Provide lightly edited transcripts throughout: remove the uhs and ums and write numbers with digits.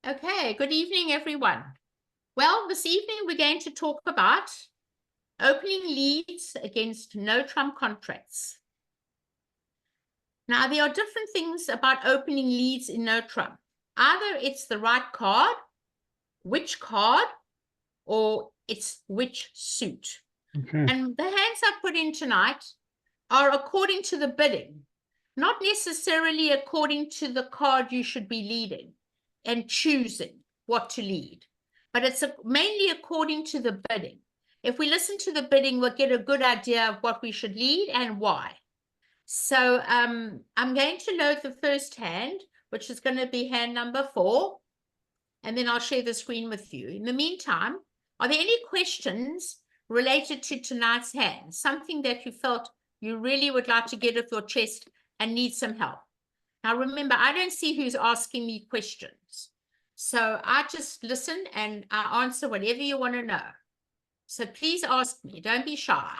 Okay, good evening, everyone. Well, this evening we're going to talk about opening leads against no trump contracts. Now, there are different things about opening leads in no trump. Either it's the right card, or it's which suit. Okay. And the hands I put in tonight are according to the bidding, not necessarily according to the card you should be leading and choosing what to lead, but it's mainly according to the bidding. If we listen to the bidding, we'll get a good idea of what we should lead and why. So I'm going to load the first hand, which is going to be hand number 4, and then I'll share the screen with you. In the meantime, are there any questions related to tonight's hand? Something that you felt you really would like to get off your chest and need some help? Now, remember, I don't see who's asking me questions. So I just listen and I answer whatever you want to know. So please ask me. Don't be shy.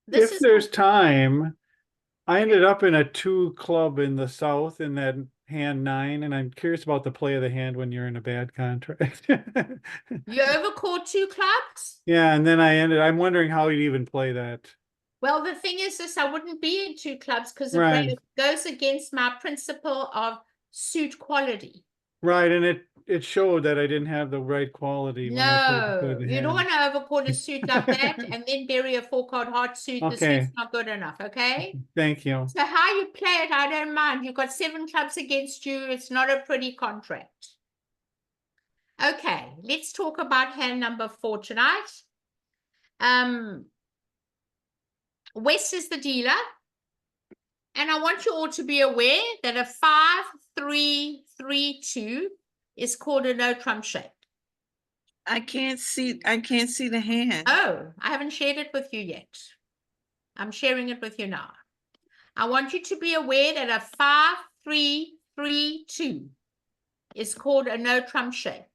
If there's time, I ended up in a 2 club in the South in that hand 9, and I'm curious about the play of the hand when you're in a bad contract. You overcalled 2 clubs? Yeah, and then I'm wondering how you'd even play that. Well, the thing is this, I wouldn't be in 2 clubs because Right. it goes against my principle of suit quality. Right, and it showed that I didn't have the right quality when I played the No, you don't want to overcall a suit like that and then bury a 4-card heart suit. The Okay. suit's not good enough, okay? Thank you. So how you play it, I don't mind. You've got 7 clubs against you. It's not a pretty contract. Okay, let's talk about hand number 4 tonight. West is the dealer. And I want you all to be aware that a 5-3-3-2 is called a no trump shape. I can't see the hand. Oh, I haven't shared it with you yet. I'm sharing it with you now. I want you to be aware that a 5-3-3-2 is called a no trump shape.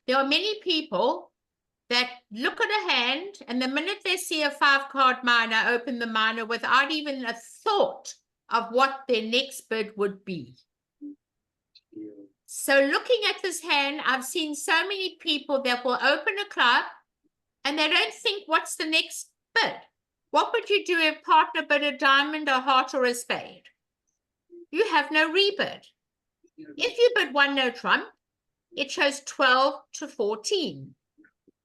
There are many people that look at a hand and the minute they see a 5-card minor, open the minor without even a thought of what their next bid would be. So looking at this hand, I've seen so many people that will open a club and they don't think, what's the next bid? What would you do if partner bid a diamond, a heart, or a spade? You have no rebid. If you bid 1 no trump, it shows 12-14.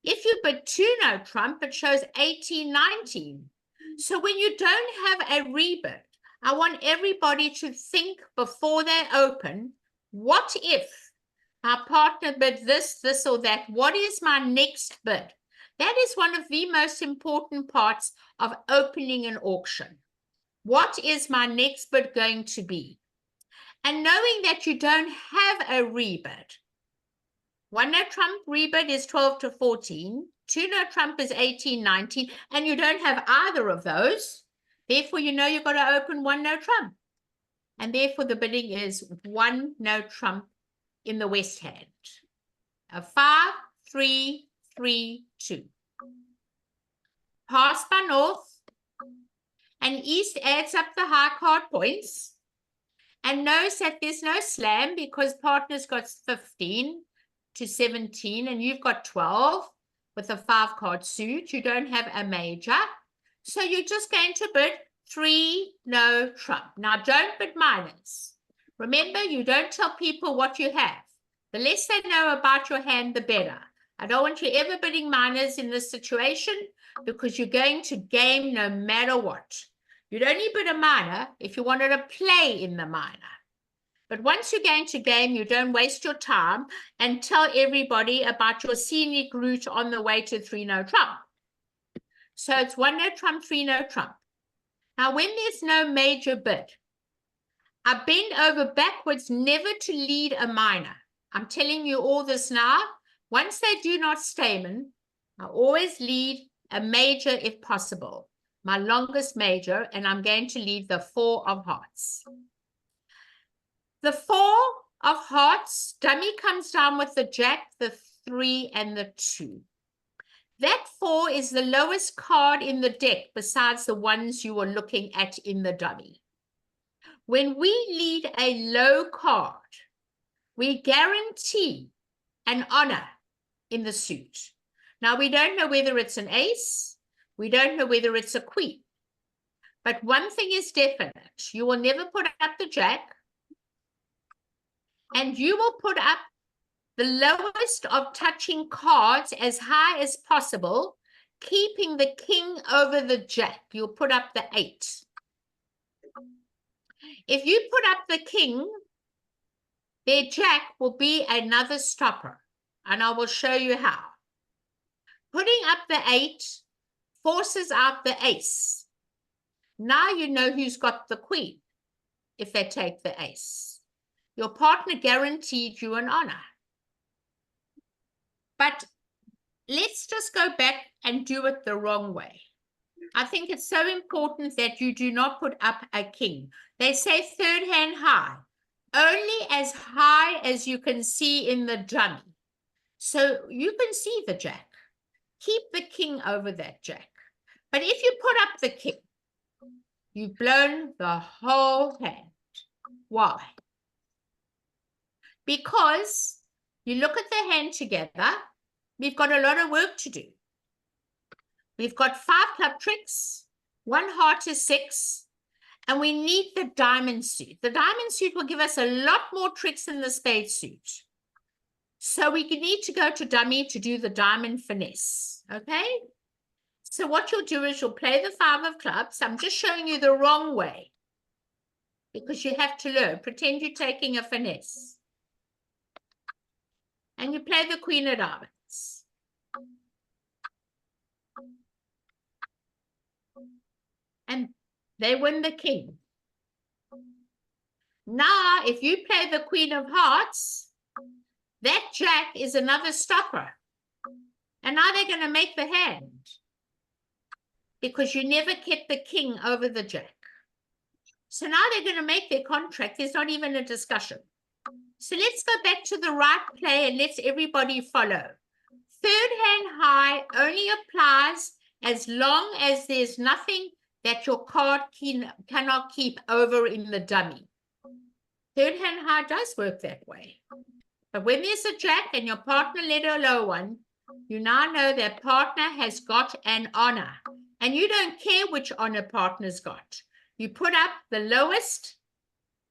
If you bid 2 no trump, it shows 18-19. So when you don't have a rebid, I want everybody to think before they open, what if our partner bid this, this, or that? What is my next bid? That is one of the most important parts of opening an auction. What is my next bid going to be? And knowing that you don't have a rebid, 1 no trump rebid is 12-14, 2 no trump is 18-19, and you don't have either of those. Therefore, you know you've got to open 1 no trump. And therefore, the bidding is 1 no trump in the west hand. A 5-3-3-2. Pass by north. And east adds up the high card points. And knows that there's no slam because partner's got 15-17 and you've got 12 with a 5-card suit. You don't have a major. So you're just going to bid 3 no trump. Now don't bid minors. Remember, you don't tell people what you have. The less they know about your hand, the better. I don't want you ever bidding minors in this situation because you're going to game no matter what. You'd only bid a minor if you wanted to play in the minor. But once you're going to game, you don't waste your time and tell everybody about your scenic route on the way to 3 no trump. So it's 1 no trump, 3 no trump. Now, when there's no major bid, I bend over backwards never to lead a minor. I'm telling you all this now. Once they do not stamen, I always lead a major if possible. My longest major, and I'm going to lead the 4 of hearts. The 4 of hearts, dummy comes down with the jack, the 3, and the 2. That 4 is the lowest card in the deck besides the ones you were looking at in the dummy. When we lead a low card, we guarantee an honor in the suit. Now, we don't know whether it's an ace. We don't know whether it's a queen. But one thing is definite. You will never put up the jack. And you will put up the lowest of touching cards as high as possible, keeping the king over the jack. You'll put up the 8. If you put up the king, their jack will be another stopper. And I will show you how. Putting up the 8 forces out the ace. Now you know who's got the queen if they take the ace. Your partner guaranteed you an honor. But let's just go back and do it the wrong way. I think it's so important that you do not put up a king. They say third hand high, only as high as you can see in the dummy. So you can see the jack. Keep the king over that jack. But if you put up the king, you've blown the whole hand. Why? Because you look at the hand together, we've got a lot of work to do. We've got 5 club tricks, 1 heart is 6, and we need the diamond suit. The diamond suit will give us a lot more tricks than the spade suit. So we need to go to dummy to do the diamond finesse, okay? So what you'll do is you'll play the 5 of clubs. I'm just showing you the wrong way because you have to learn. Pretend you're taking a finesse. And you play the queen of diamonds. And they win the king. Now, if you play the queen of hearts, that jack is another stopper. And now they're going to make the hand. Because you never kept the king over the jack. So now they're going to make their contract. There's not even a discussion. So let's go back to the right play and let's everybody follow. Third hand high only applies as long as there's nothing that your card cannot keep over in the dummy. Third hand high does work that way. But when there's a jack and your partner led a low one, you now know that partner has got an honor. And you don't care which honor partner's got. You put up the lowest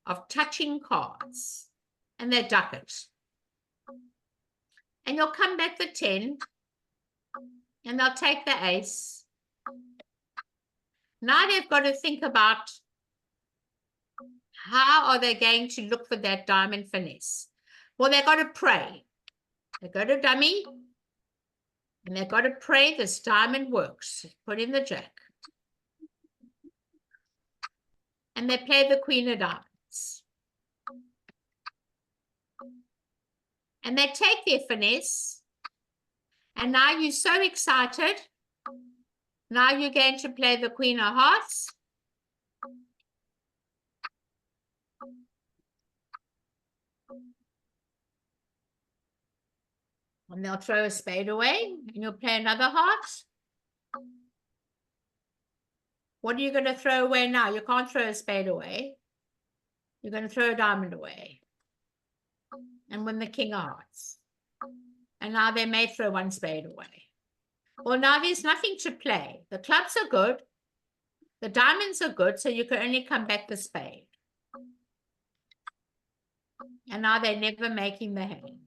of touching cards. And they duck it. And you'll come back the 10. And they'll take the ace. Now they've got to think about how are they going to look for that diamond finesse. Well, they've got to pray. They go to dummy. And they've got to pray this diamond works. Put in the jack. And they play the queen of diamonds. And they take their finesse. And now you're so excited. Now you're going to play the queen of hearts. And they'll throw a spade away. And you'll play another heart. What are you going to throw away now? You can't throw a spade away. You're going to throw a diamond away. And win the king of hearts. And now they may throw 1 spade away. Well, now there's nothing to play. The clubs are good. The diamonds are good, so you can only come back the spade. And now they're never making the hand.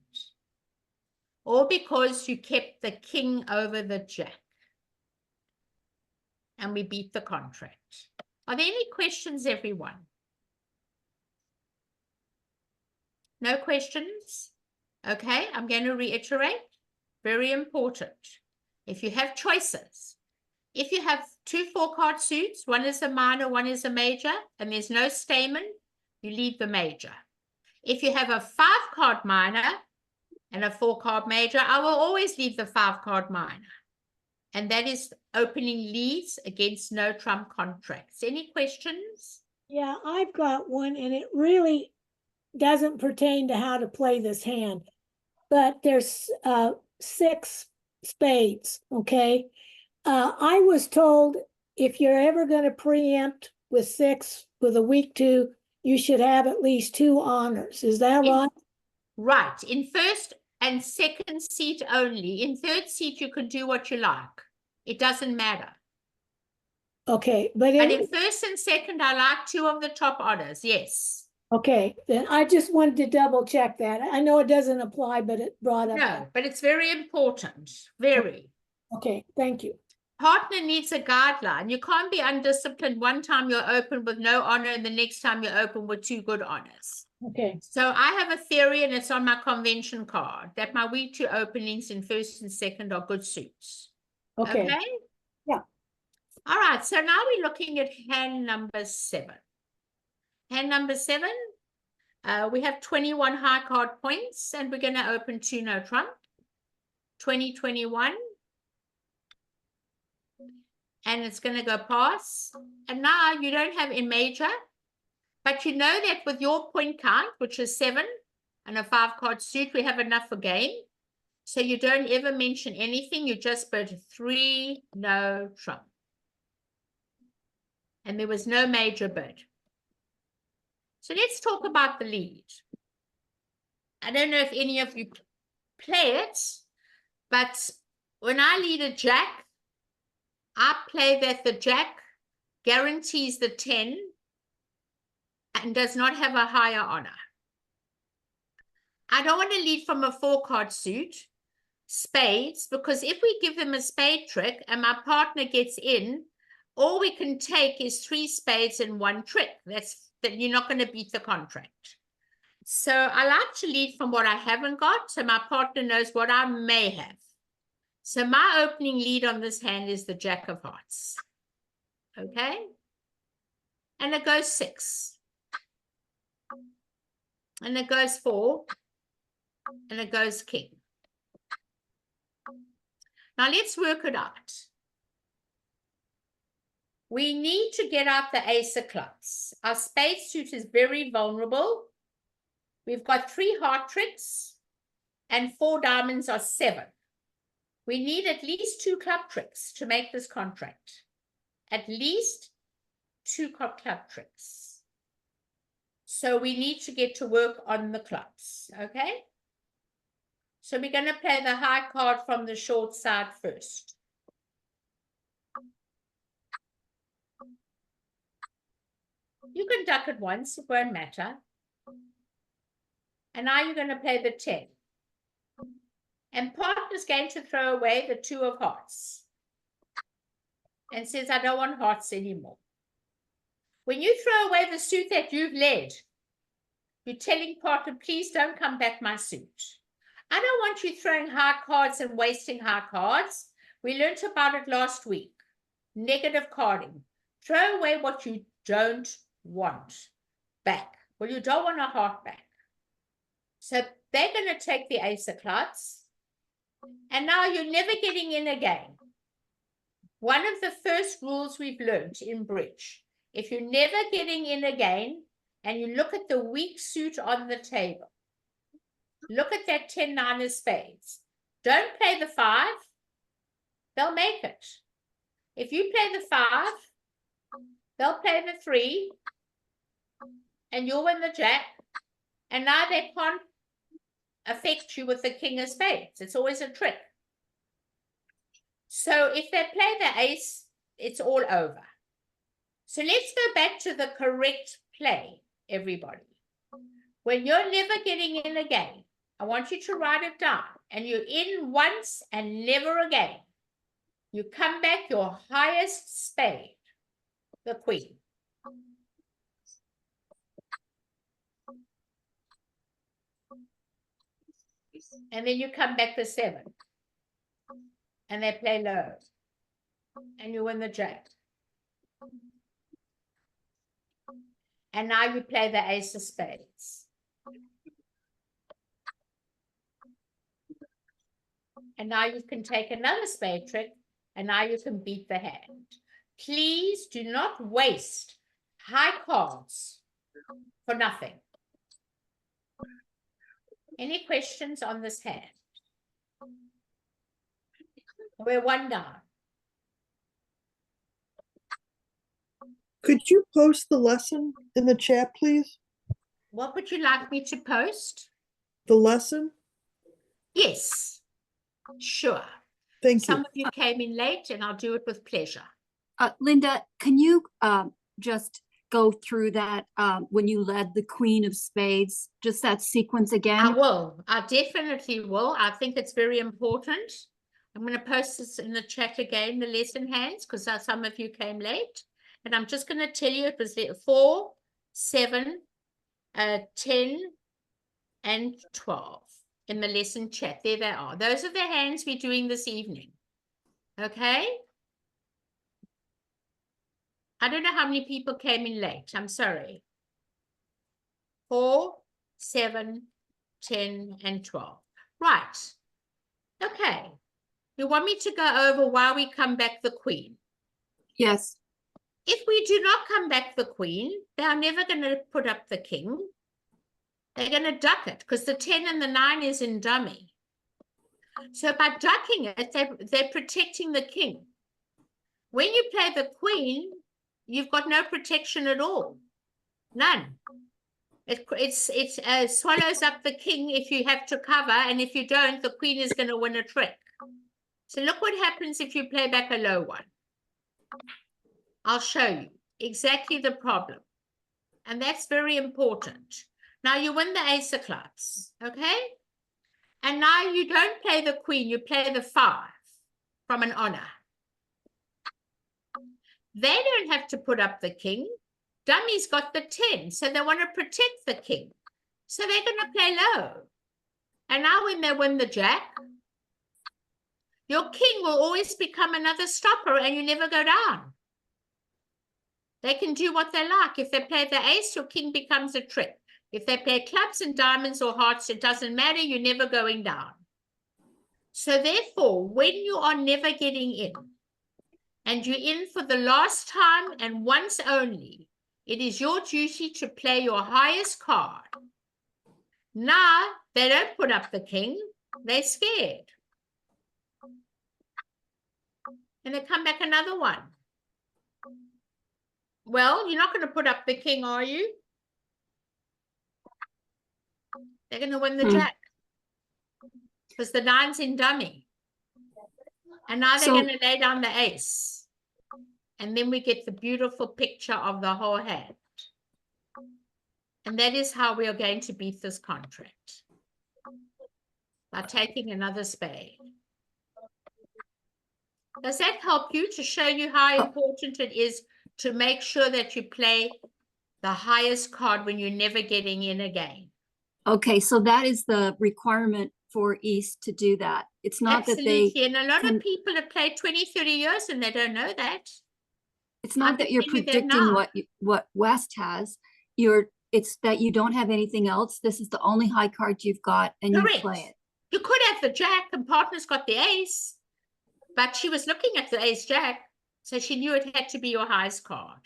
All because you kept the king over the jack. And we beat the contract. Are there any questions, everyone? No questions? Okay, I'm going to reiterate. Very important. If you have choices, if you have 2 4-card suits, one is a minor, one is a major, and there's no stamen, you leave the major. If you have a 5-card minor and a 4-card major, I will always leave the 5-card minor. And that is opening leads against no trump contracts. Any questions? Yeah, I've got one, and it really doesn't pertain to how to play this hand. But there's 6 spades, okay? I was told if you're ever going to preempt with 6 with a weak 2, you should have at least 2 honors. Is that In- right? Right. In first and second seat only. In third seat, you can do what you like. It doesn't matter. Okay, but But in first and second, I like 2 of the top honors. Yes. okay, then I just wanted to double check that. I know it doesn't apply, but it brought up. No, but it's very important. Very. Okay, thank you. Partner needs a guideline. You can't be undisciplined. One time you're open with no honor, and the next time you're open with 2 good honors. Okay, So I have a theory, and it's on my convention card, that my week 2 openings in first and second are good suits. okay. Yeah. All right. So now we're looking at hand number 7. Hand number 7, we have 21 high card points, and we're going to open 2 no trump. 2021. And it's going to go pass. And now you don't have a major, but you know that with your point count, which is 7 and a 5 card suit, we have enough for game. So you don't ever mention anything. You just put 3 no trump. And there was no major bid. So let's talk about the lead. I don't know if any of you play it, but when I lead a jack, I play that the jack guarantees the 10 and does not have a higher honor. I don't want to lead from a 4 card suit, spades, because if we give them a spade trick and my partner gets in, all we can take is 3 spades and 1 trick. That you're not going to beat the contract. So I like to lead from what I haven't got, so my partner knows what I may have. So my opening lead on this hand is the jack of hearts. Okay? And it goes 6. And it goes 4. And it goes king. Now let's work it out. We need to get out the ace of clubs. Our spade suit is very vulnerable. We've got 3 heart tricks and 4 diamonds are 7. We need at least 2 club tricks to make this contract. At least 2 club tricks. So we need to get to work on the clubs, okay? So we're going to play the high card from the short side first. You can duck it once, it won't matter. And now you're going to play the 10. And partner's going to throw away the 2 of hearts. And says, I don't want hearts anymore. When you throw away the suit that you've led, you're telling partner, please don't come back my suit. I don't want you throwing high cards and wasting high cards. We learned about it last week. Negative carding. Throw away what you don't want back. Well, you don't want a heart back. So they're going to take the ace of clubs. And now you're never getting in again. One of the first rules we've learned in bridge, if you're never getting in again and you look at the weak suit on the table, look at that 10-9 of spades. Don't play the 5. They'll make it. If you play the 5, they'll play the 3 and you'll win the jack. And now they can't affect you with the king of spades. It's always a trick. So if they play the ace, it's all over. So let's go back to the correct play, everybody. When you're never getting in again, I want you to write it down. And you're in once and never again. You come back your highest spade, the queen. And then you come back the 7. And they play low. And you win the jack. And now you play the ace of spades. And now you can take another spade trick. And now you can beat the hand. Please do not waste high cards for nothing. Any questions on this hand? We're 1 down. Could you post the lesson in the chat, please? What would you like me to post? The lesson? Yes, sure. Thank Some you. of you came in late and I'll do it with pleasure. Linda, can you just go through that when you led the Queen of Spades, just that sequence I again? will. I definitely will. I think it's very important. I'm going to post this in the chat again, the lesson hands, because some of you came late. And I'm just going to tell you it was there 4, 7, 10, and 12 in the lesson chat. There they are. Those are the hands we're doing this evening. Okay? I don't know how many people came in late. I'm sorry. 4, 7, 10, and 12. Right. Okay. You want me to go over why we come back the queen? Yes. If we do not come back the queen, they are never going to put up the king. They're going to duck it because the 10 and the 9 is in dummy. So by ducking it, they're protecting the king. When you play the queen, you've got no protection at all. None. It swallows up the king if you have to cover, and if you don't, the queen is going to win a trick. So look what happens if you play back a low one. I'll show you exactly the problem. And that's very important. Now you win the ace of clubs, okay? And now you don't play the queen, you play the 5 from an honor. They don't have to put up the king. Dummy's got the 10, so they want to protect the king. So they're going to play low. And now when they win the jack, your king will always become another stopper and you never go down. They can do what they like. If they play the ace, your king becomes a trick. If they play clubs and diamonds or hearts, it doesn't matter. You're never going down. So therefore, when you are never getting in, and you're in for the last time and once only, it is your duty to play your highest card. Now, they don't put up the king. They're scared. And they come back another one. Well, you're not going to put up the king, are you? They're going to win the jack. Because the 9's in dummy. And now they're going to lay down the ace. And then we get the beautiful picture of the whole hand. And that is how we are going to beat this contract. By taking another spade. Does that help you to show you how important it is to make sure that you play the highest card when you're never getting in again? Okay, so that is the requirement for East to do that. It's not Absolutely. that they and a lot of people have played 20, 30 years and they don't know that. it's not that you're predicting what West has. It's that you don't have anything else. This is the only high card you've got and Correct. you play it. You could have the jack and partner's got the ace, but she was looking at the ace jack, so she knew it had to be your highest card.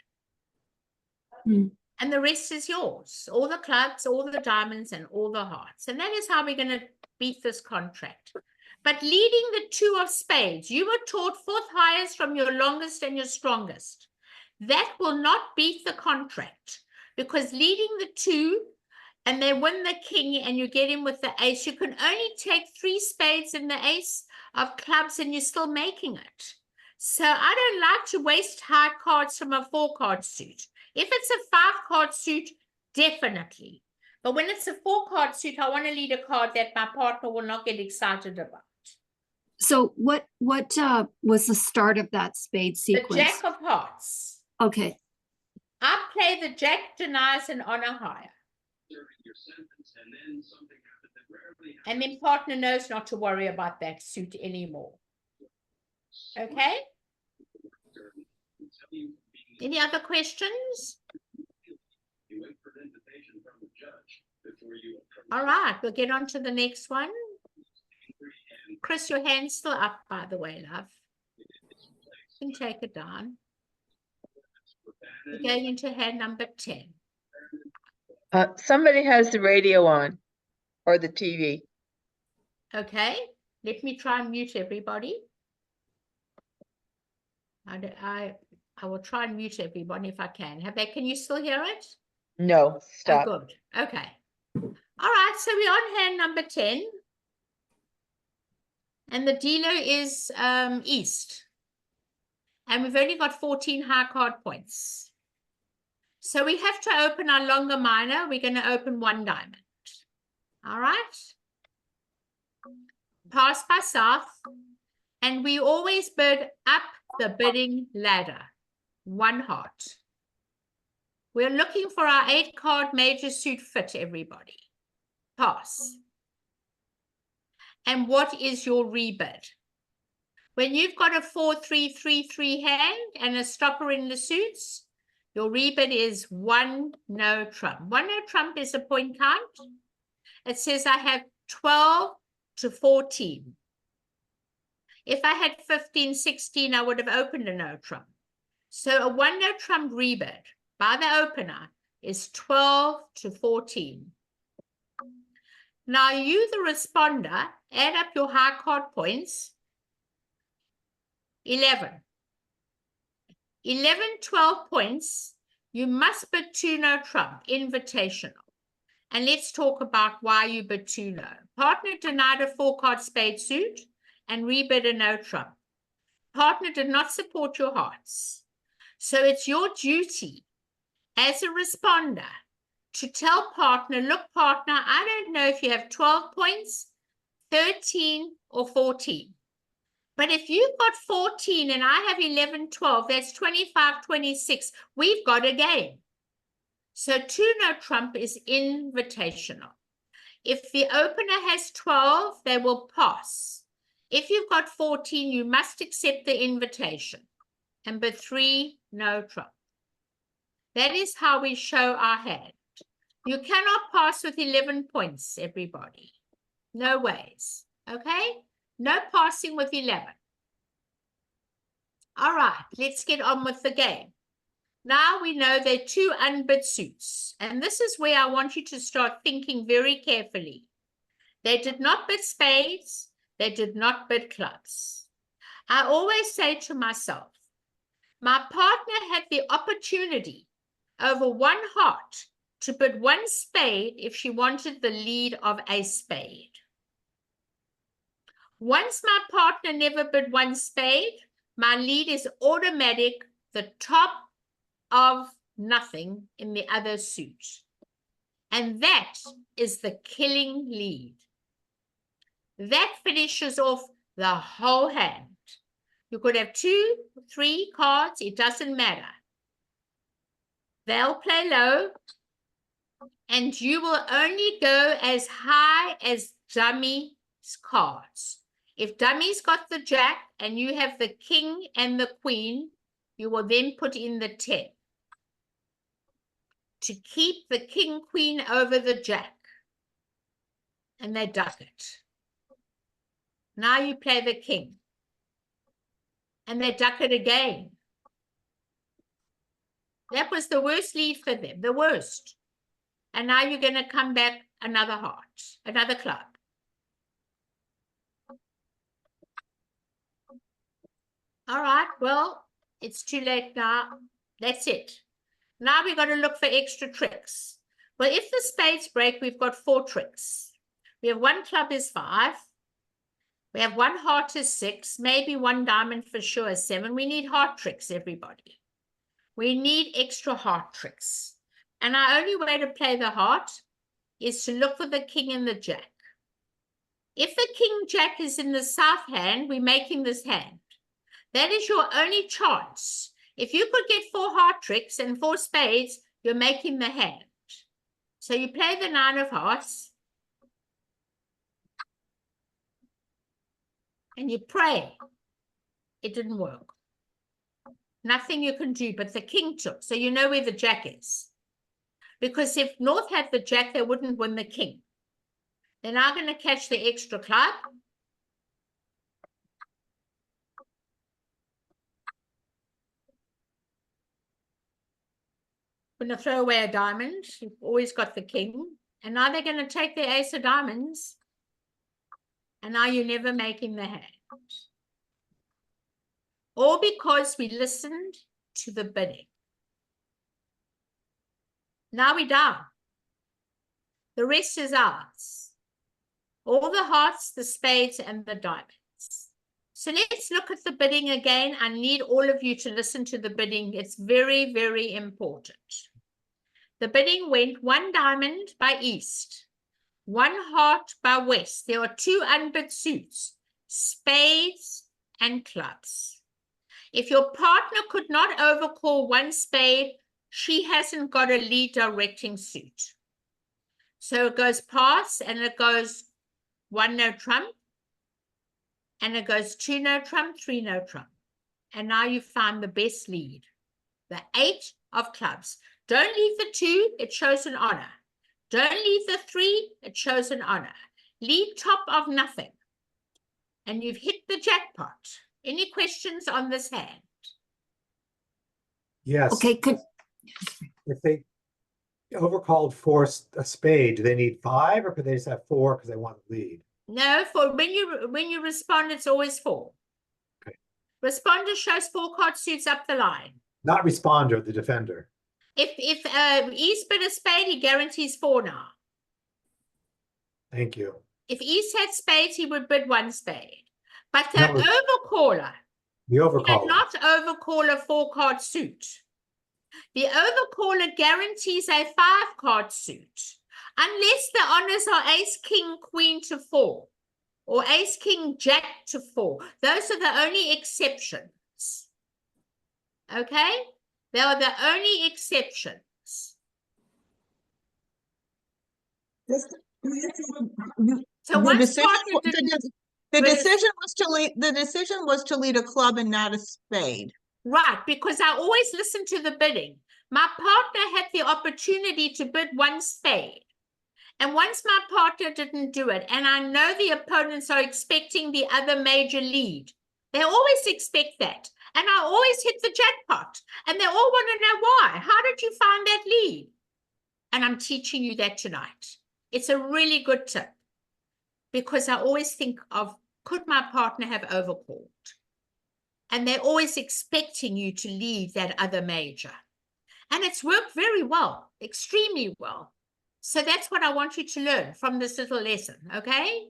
And the rest is yours. All the clubs, all the diamonds, and all the hearts. And that is how we're going to beat this contract. But leading the 2 of spades, you were taught 4th highest from your longest and your strongest. That will not beat the contract, because leading the 2 and they win the king and you get in with the ace, you can only take 3 spades and the ace of clubs and you're still making it. So I don't like to waste high cards from a 4-card suit. If it's a 5-card suit, definitely. But when it's a 4-card suit, I want to lead a card that my partner will not get excited about. So what was the start of that spade sequence? The jack of hearts. Okay. I play the jack, denies, and honor higher. And then partner knows not to worry about that suit anymore. Okay? Any other questions? All right, we'll get on to the next one. Chris, your hand's still up, by the way, love. You can take it down. We're going into hand number 10. Somebody has the radio on or the TV. Okay, let me try and mute everybody. I will try and mute everybody if I can. Can you still hear it? No, Oh, stop. good. Okay. All right, so we're on hand number 10. And the dealer is East. And we've only got 14 high card points. So we have to open our longer minor. We're going to open 1 diamond. All right. Pass by South. And we always bid up the bidding ladder. 1 heart. We're looking for our 8 card major suit fit, everybody. Pass. And what is your rebid? When you've got a 4-3-3-3 hand and a stopper in the suits, your rebid is 1 no trump. 1 no trump is a point count. It says I have 12 to 14. If I had 15, 16, I would have opened a no trump. So a 1 no trump rebid by the opener is 12 to 14. Now you, the responder, add up your high card points. 11. 11, 12 points. You must bid 2 no trump, invitational. And let's talk about why you bid 2 low. Partner denied a 4 card spade suit and rebid a no trump. Partner did not support your hearts. So it's your duty as a responder to tell partner, look, partner, I don't know if you have 12 points, 13 or 14. But if you've got 14 and I have 11, 12, that's 25, 26. We've got a game. So 2 no trump is invitational. If the opener has 12, they will pass. If you've got 14, you must accept the invitation. And bid 3 no trump. That is how we show our hand. You cannot pass with 11 points, everybody. No ways. Okay? No passing with 11. All right, let's get on with the game. Now we know there are 2 unbid suits. And this is where I want you to start thinking very carefully. They did not bid spades. They did not bid clubs. I always say to myself, my partner had the opportunity over 1 heart to bid 1 spade if she wanted the lead of a spade. Once my partner never bid 1 spade, my lead is automatic, the top of nothing in the other suit. And that is the killing lead. That finishes off the whole hand. You could have 2, 3 cards, it doesn't matter. They'll play low, and you will only go as high as dummy's cards. If dummy's got the jack and you have the king and the queen, you will then put in the 10 to keep the king, queen over the jack. And they duck it. Now you play the king. And they duck it again. That was the worst lead for them, the worst. And now you're going to come back another heart, another club. All right, well, it's too late now. That's it. Now we've got to look for extra tricks. Well, if the spades break, we've got 4 tricks. We have 1 club is 5. We have 1 heart is 6. Maybe 1 diamond for sure is 7. We need heart tricks, everybody. We need extra heart tricks. And our only way to play the heart is to look for the king and the jack. If the king jack is in the south hand, we're making this hand. That is your only chance. If you could get 4 heart tricks and 4 spades, you're making the hand. So you play the 9 of hearts. And you pray. It didn't work. Nothing you can do, but the king took. So you know where the jack is. Because if North had the jack, they wouldn't win the king. They're now going to catch the extra club. Going to throw away a diamond. You've always got the king. And now they're going to take the ace of diamonds. And now you're never making the hand. All because we listened to the bidding. Now we're down. The rest is ours. All the hearts, the spades, and the diamonds. So let's look at the bidding again. I need all of you to listen to the bidding. It's very, very important. The bidding went 1 diamond by east, 1 heart by west. There are 2 unbid suits, spades and clubs. If your partner could not overcall 1 spade, she hasn't got a lead directing suit. So it goes pass, and it goes 1 no trump, and it goes 2 no trump, 3 no trump. And now you found the best lead, the 8 of clubs. Don't leave the 2, it shows an honor. Don't leave the 3, it shows an honor. Lead top of nothing, and you've hit the jackpot. Any questions on this hand? Yes. Okay, If they overcalled for a spade, do they need 5 or could they just have 4 because they want the lead? No, for when you respond, it's always 4. Okay. Responder shows 4 card suits up the line. Not responder, the defender. If East bid a spade, he guarantees 4 now. Thank you. If East had spades, he would bid 1 spade. But the No. overcaller The did overcall. not overcall a 4 card suit. The overcaller guarantees a 5 card suit, unless the honors are ace, king, queen to 4, or ace, king, jack to 4. Those are the only exceptions. Okay? They are the only exceptions. So once partner didn't, The But decision was to lead, the decision was to lead a club and not a spade. right, because I always listen to the bidding. My partner had the opportunity to bid 1 spade. And once my partner didn't do it, and I know the opponents are expecting the other major lead. They always expect that. And I always hit the jackpot. And they all want to know why. How did you find that lead? And I'm teaching you that tonight. It's a really good tip. Because I always think of, could my partner have overcalled? And they're always expecting you to lead that other major. And it's worked very well, extremely well. So that's what I want you to learn from this little lesson, okay?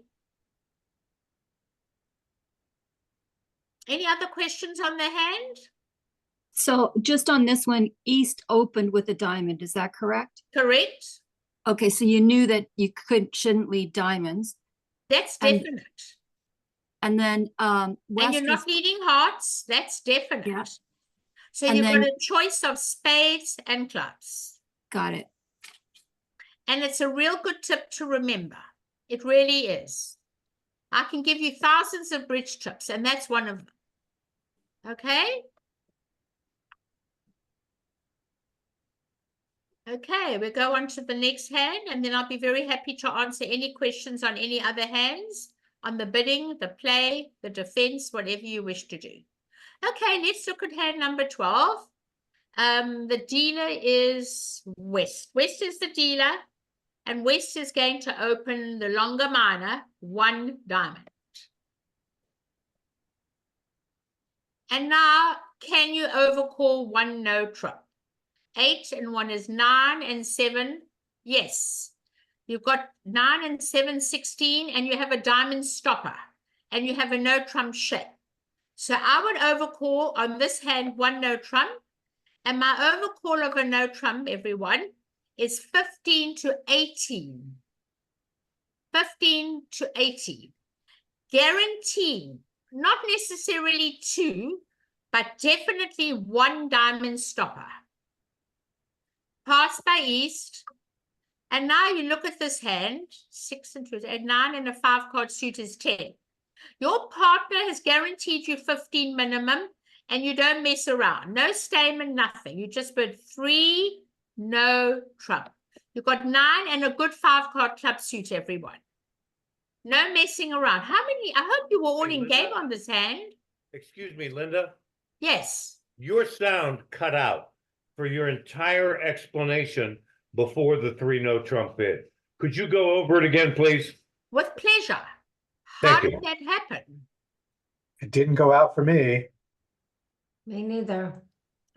Any other questions on the hand? so just on this one, East opened with a diamond, is that correct? Correct. Okay, so you knew that you shouldn't lead diamonds. That's And- definite. And then And West you're not was- leading hearts. That's definite. Yeah. So And you've got then- a choice of spades and clubs. got it. And it's a real good tip to remember. It really is. I can give you thousands of bridge tips, and that's one of them. Okay? Okay, we go on to the next hand, and then I'll be very happy to answer any questions on any other hands, on the bidding, the play, the defense, whatever you wish to do. Okay, let's look at hand number 12. The dealer is West. West is the dealer, and West is going to open the longer minor, 1 diamond. And now, can you overcall 1 no trump? 8 and 1 is 9 and 7. Yes. You've got 9 and 7, 16, and you have a diamond stopper, and you have a no trump shape. So I would overcall on this hand 1 no trump, and my overcall of a no trump, everyone, is 15 to 18. 15 to 18. Guaranteeing, not necessarily 2, but definitely 1 diamond stopper. Pass by East. And now you look at this hand, 6 and 2 is 8, 9 and a 5 card suit is 10. Your partner has guaranteed you 15 minimum, and you don't mess around. No statement, nothing. You just bid 3, no trump. You've got 9 and a good 5 card club suit, everyone. No messing around. How many? I hope you were all Hey, in Linda? game on this hand. Excuse me, Linda, Yes. your sound cut out for your entire explanation before the 3 no trump bid. Could you go over it again, please? With pleasure. How Thank you. did that happen? It didn't go out for me. Me neither.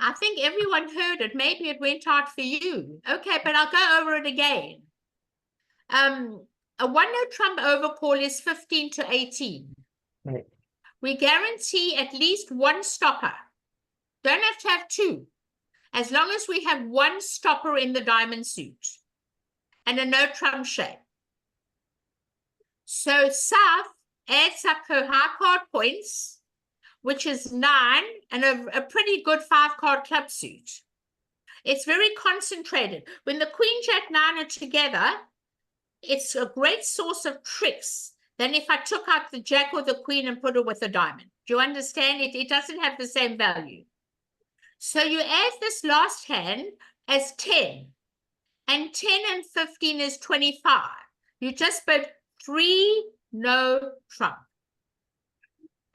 I think everyone heard it. Maybe it went out for you. Okay, but I'll go over it again. A one-note trump overcall is 15 to 18. Right. We guarantee at least one stopper. Don't have to have two. As long as we have one stopper in the diamond suit and a no trump shape. So South adds up her high card points, which is 9, and a pretty good 5-card club suit. It's very concentrated. When the Queen, Jack, 9 are together, it's a great source of tricks than if I took out the Jack or the Queen and put it with a diamond. Do you understand? It doesn't have the same value. So you add this last hand as 10, and 10 and 15 is 25. You just put 3 no trump.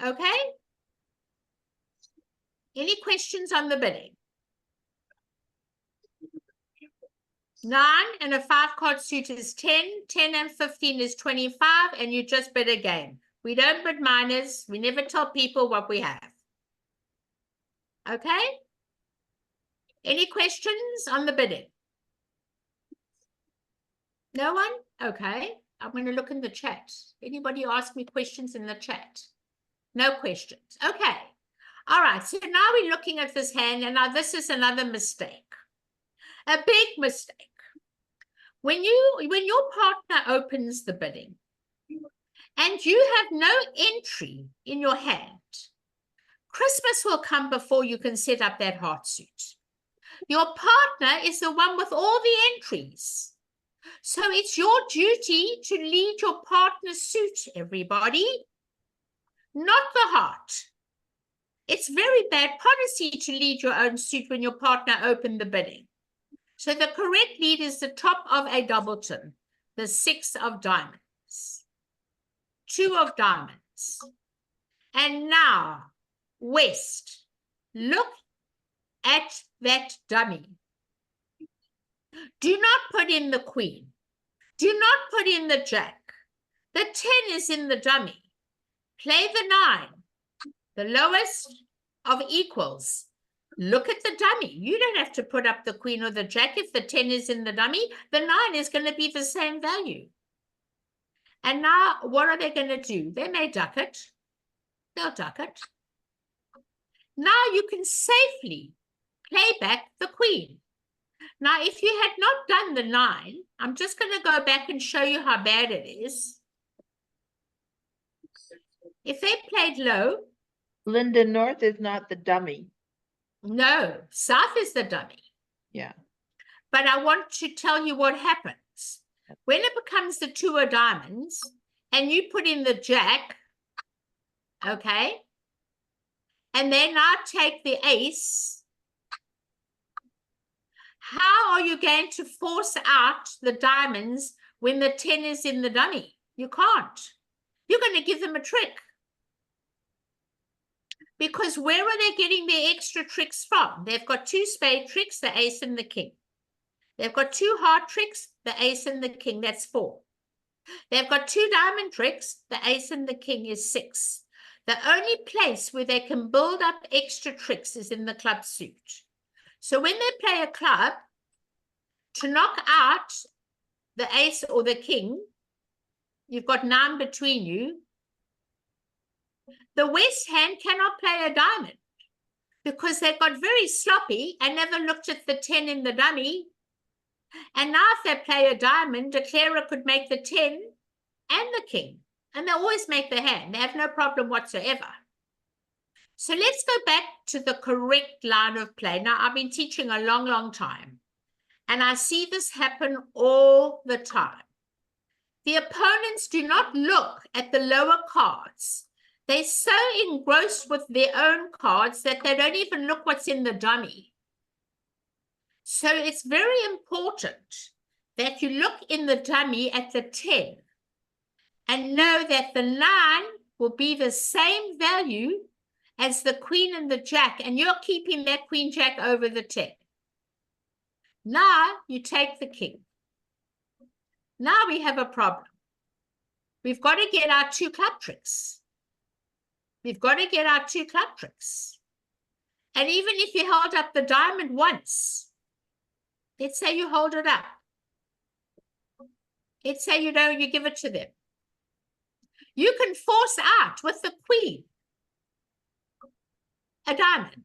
Okay? Any questions on the bidding? 9 and a 5-card suit is 10, 10 and 15 is 25, and you just bid a game. We don't bid minors. We never tell people what we have. Okay? Any questions on the bidding? No one? Okay. I'm going to look in the chat. Anybody ask me questions in the chat? No questions. Okay. All right. So now we're looking at this hand, and now this is another mistake. A big mistake. When your partner opens the bidding and you have no entry in your hand, Christmas will come before you can set up that heart suit. Your partner is the one with all the entries. So it's your duty to lead your partner's suit, everybody, not the heart. It's very bad policy to lead your own suit when your partner opened the bidding. So the correct lead is the top of a doubleton, the 6 of diamonds, 2 of diamonds. And now, West, look at that dummy. Do not put in the Queen. Do not put in the Jack. The 10 is in the dummy. Play the 9, the lowest of equals. Look at the dummy. You don't have to put up the Queen or the Jack. If the 10 is in the dummy, the 9 is going to be the same value. And now, what are they going to do? They may duck it. They'll duck it. Now you can safely play back the Queen. Now, if you had not done the 9, I'm just going to go back and show you how bad it is. If they played low. Linda, North is not the dummy. No, South is the dummy. Yeah. But I want to tell you what happens. When it becomes the 2 of diamonds and you put in the Jack, okay, and then I take the ace, how are you going to force out the diamonds when the 10 is in the dummy? You can't. You're going to give them a trick. Because where are they getting their extra tricks from? They've got 2 spade tricks, the ace and the king. They've got 2 heart tricks, the ace and the king, that's 4. They've got 2 diamond tricks, the ace and the king is 6. The only place where they can build up extra tricks is in the club suit. So when they play a club, to knock out the ace or the king, you've got 9 between you. The West hand cannot play a diamond because they got very sloppy and never looked at the 10 in the dummy. And now if they play a diamond, declarer could make the 10 and the king. And they always make the hand. They have no problem whatsoever. So let's go back to the correct line of play. Now, I've been teaching a long, long time. And I see this happen all the time. The opponents do not look at the lower cards. They're so engrossed with their own cards that they don't even look what's in the dummy. So it's very important that you look in the dummy at the 10 and know that the 9 will be the same value as the Queen and the Jack, and you're keeping that Queen Jack over the 10. Now you take the King. Now we have a problem. We've got to get our 2 club tricks. We've got to get our 2 club tricks. And even if you held up the diamond once, let's say you hold it up. Let's say you give it to them. You can force out with the queen a diamond.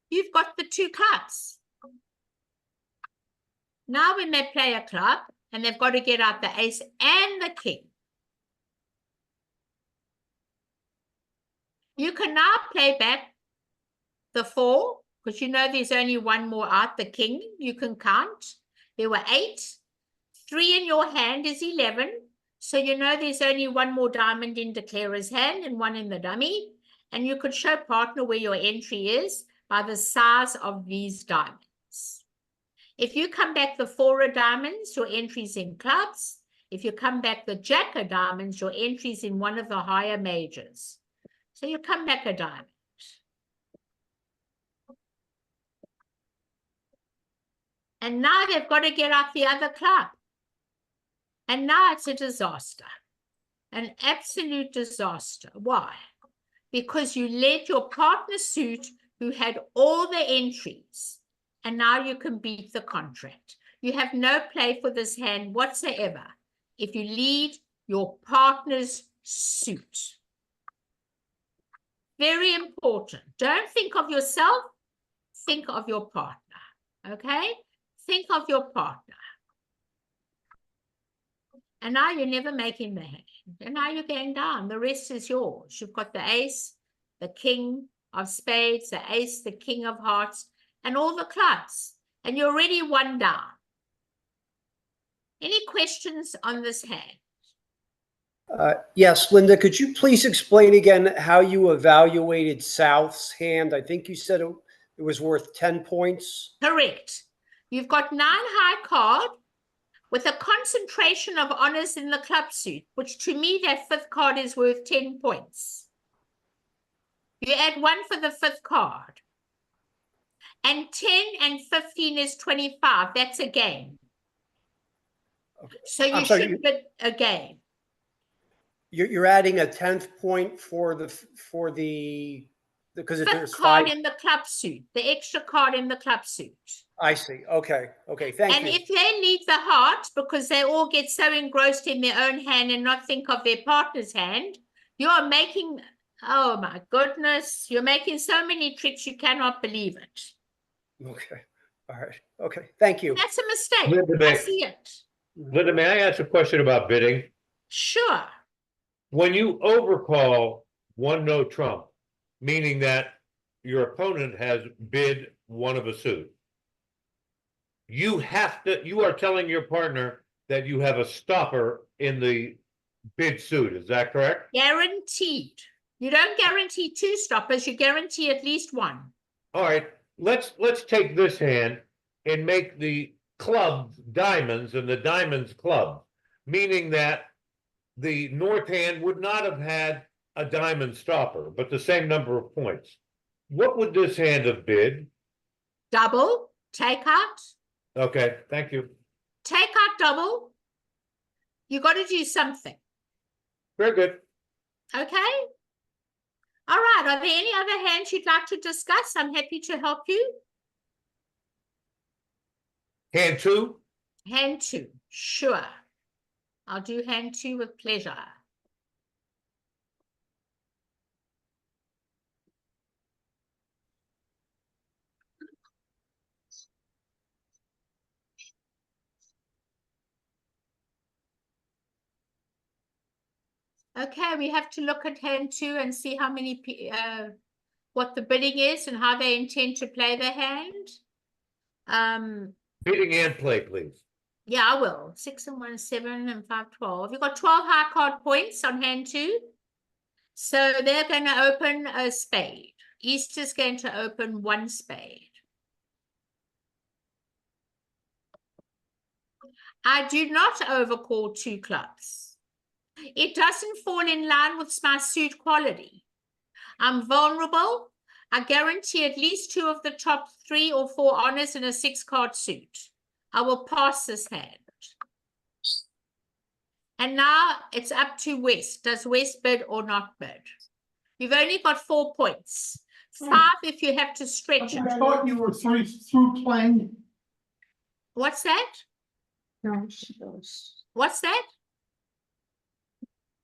You've got the 2 clubs. Now when they play a club, and they've got to get out the ace and the king, you can now play back the 4, because you know there's only one more out, the king. You can count. There were 8. 3 in your hand is 11. So you know there's only one more diamond in declarer's hand and 1 in the dummy. And you could show partner where your entry is by the size of these diamonds. If you come back the 4 of diamonds, your entry's in clubs. If you come back the jack of diamonds, your entry's in one of the higher majors. So you come back a diamond. And now they've got to get out the other club. And now it's a disaster. An absolute disaster. Why? Because you let your partner suit who had all the entries, and now you can beat the contract. You have no play for this hand whatsoever if you lead your partner's suit. Very important. Don't think of yourself, think of your partner, okay? Think of your partner. And now you're never making the hand. And now you're going down. The rest is yours. You've got the ace, the king of spades, the ace, the king of hearts, and all the clubs. And you're already 1 down. Any questions on this hand? Yes, Linda, could you please explain again how you evaluated South's hand? I think you said it was worth 10 points. Correct. You've got 9 high card with a concentration of honors in the club suit, which to me, that 5th card is worth 10 points. You add 1 for the 5th card. And 10 and 15 is 25. That's a game. Okay. So you should bid a game. You're adding a 10th point for the because if there's 5th card 5 in the club suit, the extra card in the club suit. I see. Okay. Thank you. And if they leave the heart because they all get so engrossed in their own hand and not think of their partner's hand, you are making, oh my goodness, you're making so many tricks you cannot believe it. Okay. All right. Okay. Thank you. That's a mistake. Linda, I see it. Linda, may I ask a question about bidding? Sure. When you overcall 1 no trump, meaning that your opponent has bid 1 of a suit, you are telling your partner that you have a stopper in the bid suit. Is that correct? Guaranteed. You don't guarantee 2 stoppers, you guarantee at least 1. All right, let's take this hand and make the clubs diamonds and the diamonds clubs, meaning that the north hand would not have had a diamond stopper, but the same number of points. What would this hand have bid? Double, take out. Okay, thank you. Take out double. You got to do something. Very good. Okay. All right. Are there any other hands you'd like to discuss? I'm happy to help you. Hand 2? Hand 2. Sure. I'll do hand 2 with pleasure. Okay, we have to look at hand 2 and see how many, what the bidding is and how they intend to play the hand. Bidding and play, please. Yeah, I will. 6 and 1, 7 and 5, 12. You've got 12 high card points on hand 2. So they're going to open a spade. East is going to open 1 spade. I do not overcall 2 clubs. It doesn't fall in line with my suit quality. I'm vulnerable. I guarantee at least 2 of the top 3 or 4 honors in a 6-card suit. I will pass this hand. And now it's up to West. Does West bid or not bid? You've only got 4 points. 5 if you have to stretch it. I thought you were through playing. What's that? No, she goes. What's that?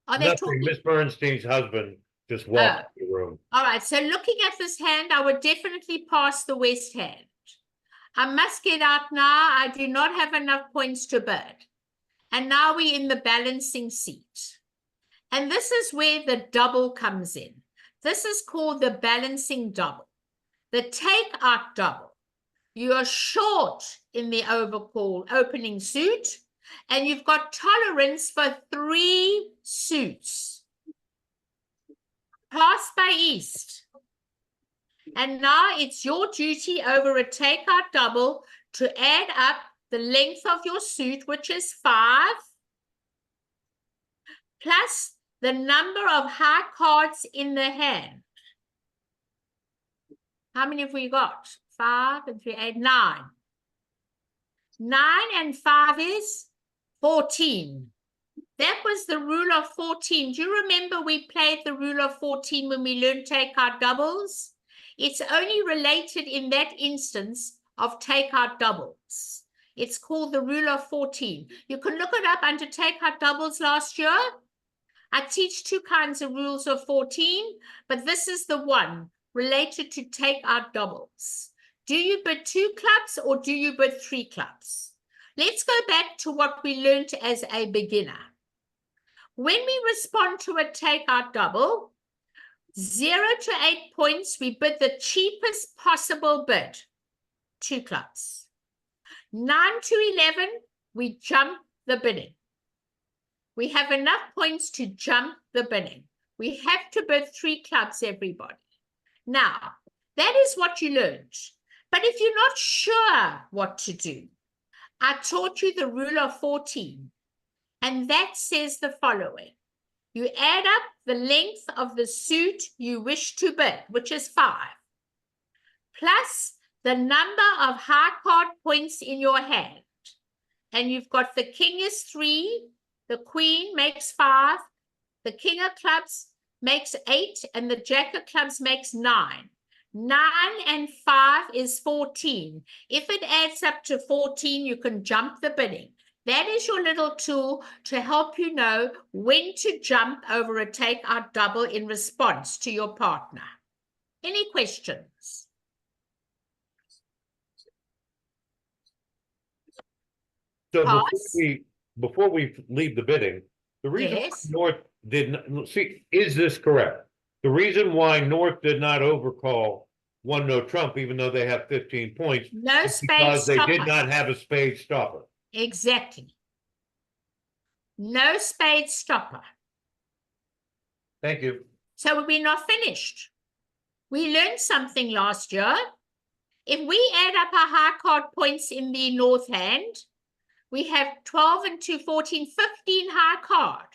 Are they Nothing, talking? Miss Bernstein's husband just walked in the room. All right, so looking at this hand, I would definitely pass the west hand. I must get out now. I do not have enough points to bid. And now we're in the balancing seat. And this is where the double comes in. This is called the balancing double, the take-out double. You are short in the overcall opening suit, and you've got tolerance for 3 suits. Pass by east. And now it's your duty over a take-out double to add up the length of your suit, which is 5, plus the number of high cards in the hand. How many have we got? 5 and 3, 8, 9. 9 and 5 is 14. That was the rule of 14. Do you remember we played the rule of 14 when we learned take-out doubles? It's only related in that instance of take-out doubles. It's called the rule of 14. You can look it up under take-out doubles last year. I teach 2 kinds of rules of 14, but this is the one related to take-out doubles. Do you bid 2 clubs or do you bid 3 clubs? Let's go back to what we learned as a beginner. When we respond to a take-out double, 0 to 8 points, we bid the cheapest possible bid, 2 clubs. 9 to 11, we jump the bidding. We have enough points to jump the bidding. We have to bid 3 clubs, everybody. Now, that is what you learned. But if you're not sure what to do, I taught you the rule of 14. And that says the following. You add up the length of the suit you wish to bid, which is 5, plus the number of high card points in your hand. And you've got the king is 3, the queen makes 5, the king of clubs makes 8, and the jack of clubs makes 9. 9 and 5 is 14. If it adds up to 14, you can jump the bidding. That is your little tool to help you know when to jump over a take-out double in response to your partner. Any questions? So Pass. before we leave the bidding, the reason why Yes. North did not, see, is this correct? The reason why North did not overcall 1 no trump, even though they have 15 points, No is spade because they did stopper. not have a spade stopper. Exactly. No spade stopper. Thank you. So we're not finished. We learned something last year. If we add up our high card points in the north hand, we have 12 and 2, 14, 15 high card.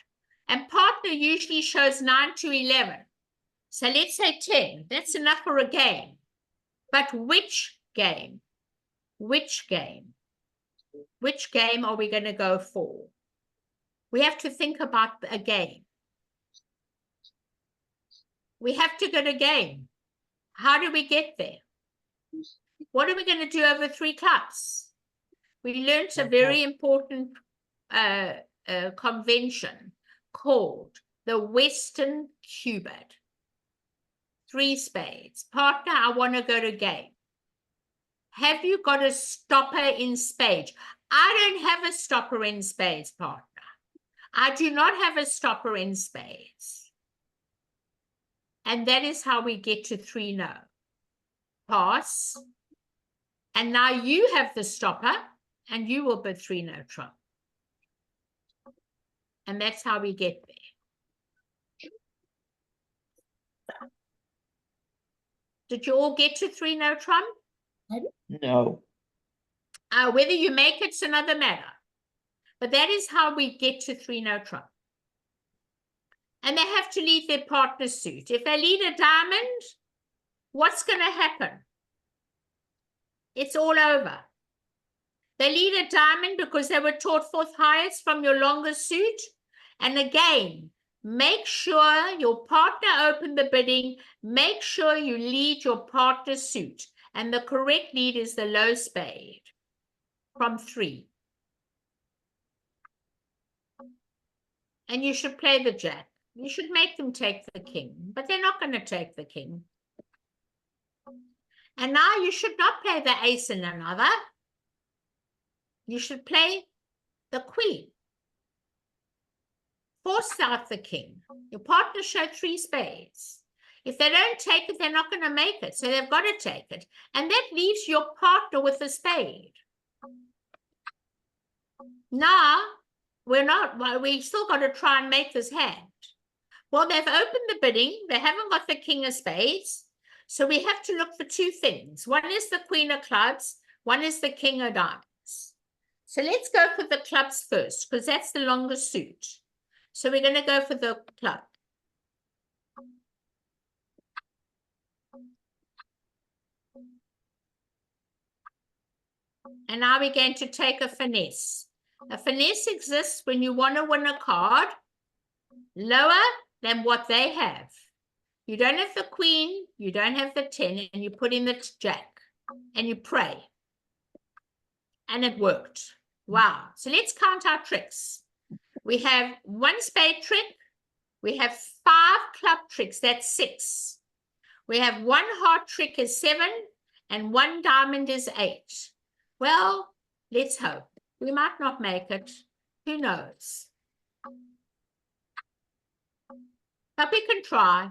And partner usually shows 9 to 11. So let's say 10. That's enough for a game. But which game? Which game? Which game are we going to go for? We have to think about a game. We have to go to game. How do we get there? What are we going to do over 3 clubs? We learned a very important convention called the Western Cubit. 3 spades. Partner, I want to go to game. Have you got a stopper in spades? I don't have a stopper in spades, partner. I do not have a stopper in spades. And that is how we get to 3 no. Pass. And now you have the stopper, and you will bid 3 no trump. And that's how we get there. Did you all get to 3 no trump? No. Whether you make it's another matter. But that is how we get to 3 no trump. And they have to lead their partner suit. If they lead a diamond, what's going to happen? It's all over. They lead a diamond because they were taught 4th highest from your longest suit. And again, make sure your partner opened the bidding, make sure you lead your partner's suit. And the correct lead is the low spade from 3. And you should play the jack. You should make them take the king, but they're not going to take the king. And now you should not play the ace in another. You should play the queen. Force out the king. Your partner showed 3 spades. If they don't take it, they're not going to make it. So they've got to take it. And that leaves your partner with a spade. Now, we still got to try and make this hand. Well, they've opened the bidding. They haven't got the king of spades. So we have to look for 2 things. One is the queen of clubs. One is the king of diamonds. So let's go for the clubs first, because that's the longest suit. So we're going to go for the club. And now we're going to take a finesse. A finesse exists when you want to win a card lower than what they have. You don't have the queen, you don't have the 10, and you put in the jack, and you pray. And it worked. Wow. So let's count our tricks. We have 1 spade trick. We have 5 club tricks. That's 6. We have 1 heart trick is 7, and 1 diamond is 8. Well, let's hope. We might not make it. Who knows? But we can try.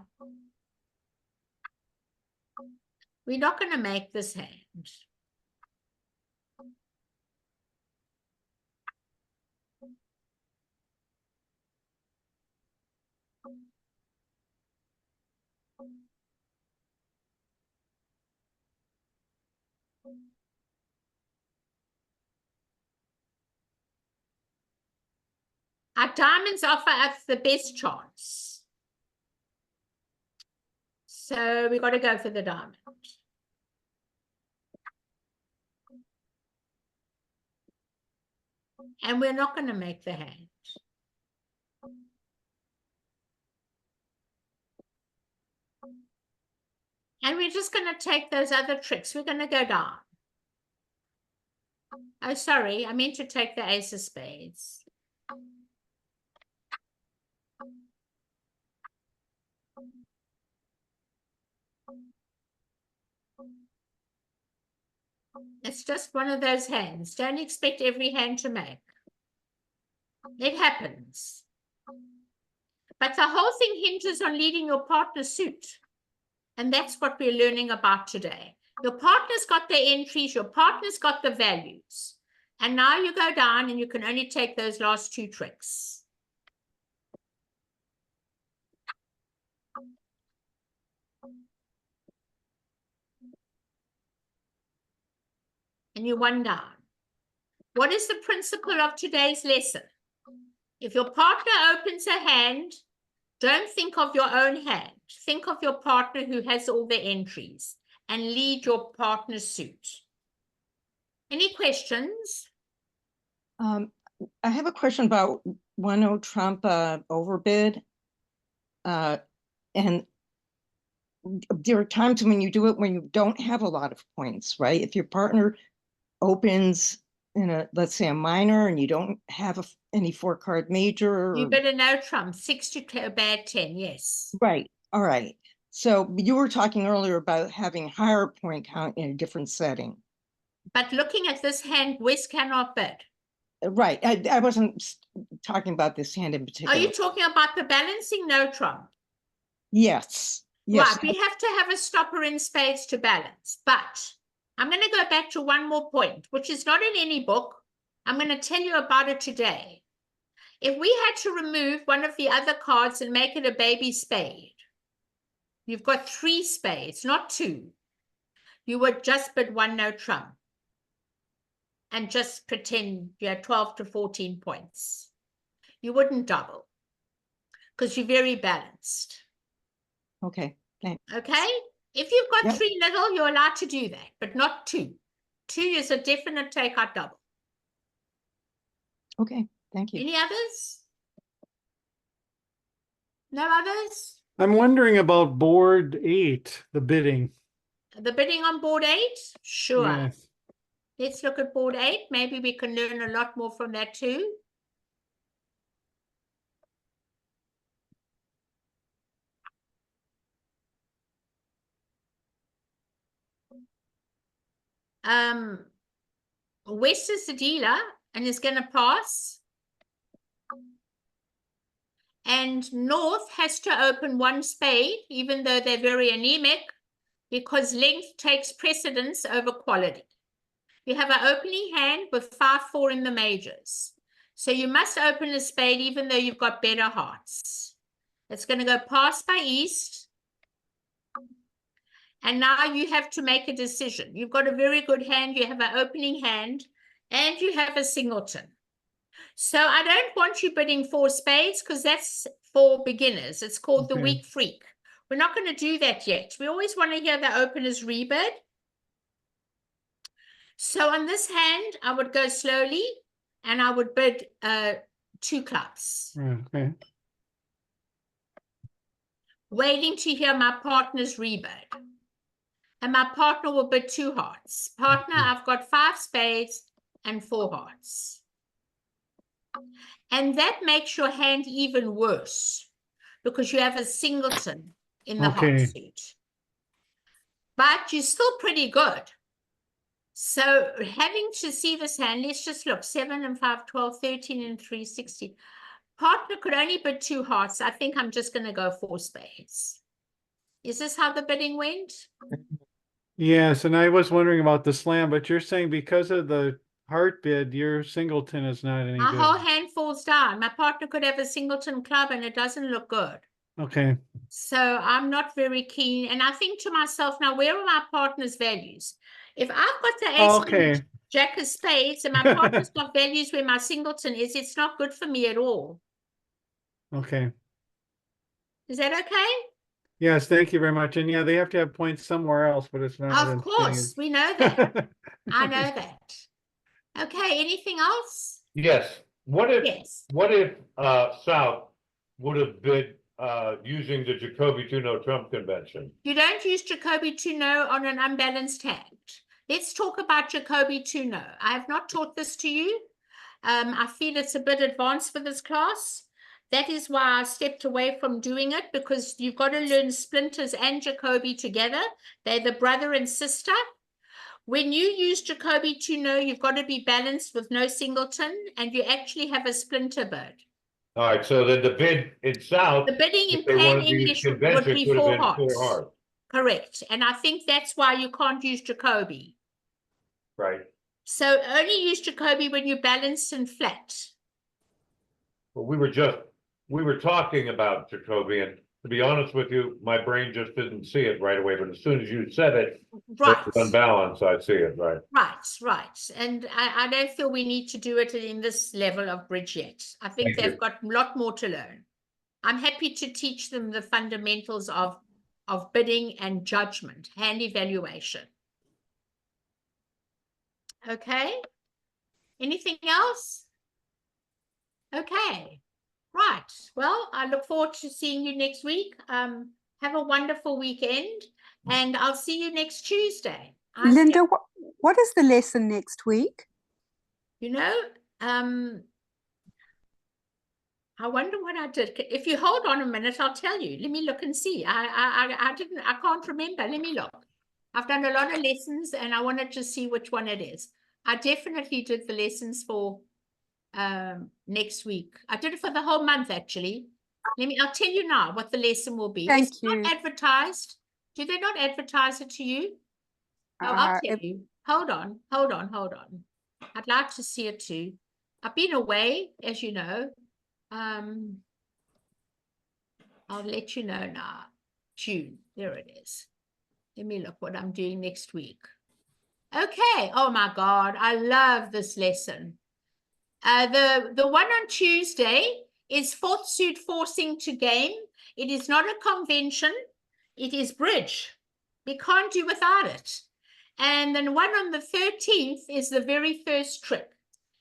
We're not going to make this hand. Our diamonds offer us the best chance. So we've got to go for the diamond. And we're not going to make the hand. And we're just going to take those other tricks. We're going to go down. Oh, sorry, I meant to take the ace of spades. It's just one of those hands. Don't expect every hand to make. It happens. But the whole thing hinges on leading your partner's suit. And that's what we're learning about today. Your partner's got the entries, your partner's got the values. And now you go down and you can only take those last 2 tricks. And you 1 down. What is the principle of today's lesson? If your partner opens a hand, don't think of your own hand. Think of your partner who has all the entries and lead your partner's suit. Any questions? I have a question about 1-0 Trump overbid. And there are times when you do it when you don't have a lot of points, right? If your partner opens in a, let's say, a minor, and you don't have any 4-card major. You better know Trump, 6 to a bad 10, yes. Right, all right. So you were talking earlier about having higher point count in a different setting. But looking at this hand, West cannot bid. Right, I wasn't talking about this hand in particular. Are you talking about the balancing? No, Trump. Yes, yes. Right, we have to have a stopper in spades to balance. But I'm going to go back to one more point, which is not in any book. I'm going to tell you about it today. If we had to remove one of the other cards and make it a baby spade, you've got 3 spades, not 2. You would just bid 1-0 Trump and just pretend you had 12 to 14 points. You wouldn't double because you're very balanced. Okay, thanks. Okay? If you've got Yep. 3 little, you're allowed to do that, but not 2. 2 is a definite take-out double. Okay, thank you. Any others? No others? I'm wondering about board 8, the bidding. The bidding on board 8? Sure. Yes. Let's look at board 8. Maybe we can learn a lot more from that too. West is the dealer and is going to pass. And North has to open 1 spade, even though they're very anemic, because length takes precedence over quality. You have an opening hand with 5-4 in the majors. So you must open a spade even though you've got better hearts. It's going to go past by East. And now you have to make a decision. You've got a very good hand, you have an opening hand, and you have a singleton. So I don't want you bidding 4 spades because that's for beginners. It's called the weak freak. We're not going to do that yet. We always want to hear the openers rebid. So on this hand, I would go slowly and I would bid 2 clubs. Okay. Waiting to hear my partner's rebid. And my partner will bid 2 hearts. Partner, I've got 5 spades and 4 hearts. And that makes your hand even worse because you have a singleton in the heart suit. But you're still pretty good. So having to see this hand, let's just look. 7 and 5, 12, 13 and 3, 16. Partner could only bid 2 hearts. I think I'm just going to go 4 spades. Is this how the bidding went? Yes, and I was wondering about the slam, but you're saying because of the heart bid, your singleton is not any My good. whole hand falls down. My partner could have a singleton club and it doesn't look good. Okay. So I'm not very keen. And I think to myself, now, where are my partner's values? If I've got the ace jack of spades and my partner's got values where my singleton is, it's not good for me at all. Okay. Is that okay? Yes, thank you very much. And yeah, they have to have points somewhere else, but it's not. Of course, we know that. I know that. Okay, anything else? Yes. What if South would have been using the Jacoby 2-no trump convention? You don't use Jacoby 2-no on an unbalanced hand. Let's talk about Jacoby 2-no. I have not taught this to you. I feel it's a bit advanced for this class. That is why I stepped away from doing it, because you've got to learn splinters and Jacoby together. They're the brother and sister. When you use Jacoby 2-no, you've got to be balanced with no singleton, and you actually have a splinter bird. All right, so then the bid in South, the bidding in if they plain wanted to use English would convention, be could have 4 been hearts. 4 hearts. Correct. And I think that's why you can't use Jacoby. Right. So only use Jacoby when you're balanced and flat. Well, we were talking about Jacoby, and to be honest with you, my brain just didn't see it right away. But as soon as you said it, right, unbalanced, I see it. Right. Right. And I don't feel we need to do it in this level of bridge yet. I think they've got a lot more to learn. I'm happy to teach them the fundamentals of bidding and judgment, hand evaluation. Okay. Anything else? Okay. Right. Well, I look forward to seeing you next week. Have a wonderful weekend, and I'll see you next Tuesday. Linda, what is the lesson next week? You know, I wonder what I did. If you hold on a minute, I'll tell you. Let me look and see. I can't remember. Let me look. I've done a lot of lessons, and I wanted to see which one it is. I definitely did the lessons for next week. I did it for the whole month, actually. I'll tell you now what the lesson will be. Thank it's you. Not advertised. Do they not advertise it to you? Oh, I'll tell you. Hold on. I'd like to see it too. I've been away, as you know. I'll let you know now. June. There it is. Let me look what I'm doing next week. Okay. Oh my God. I love this lesson. The one on Tuesday is 4th suit forcing to game. It is not a convention. It is bridge. We can't do without it. And then one on the 13th is the very first trick.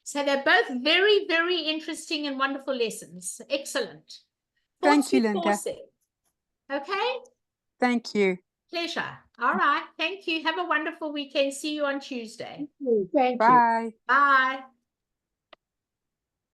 So they're both very, very interesting and wonderful lessons. Excellent. Thank you, to Linda. force it. Okay? Thank you. Pleasure. All right. Thank you. Have a wonderful weekend. See you on Tuesday. Thank you. Bye. Bye.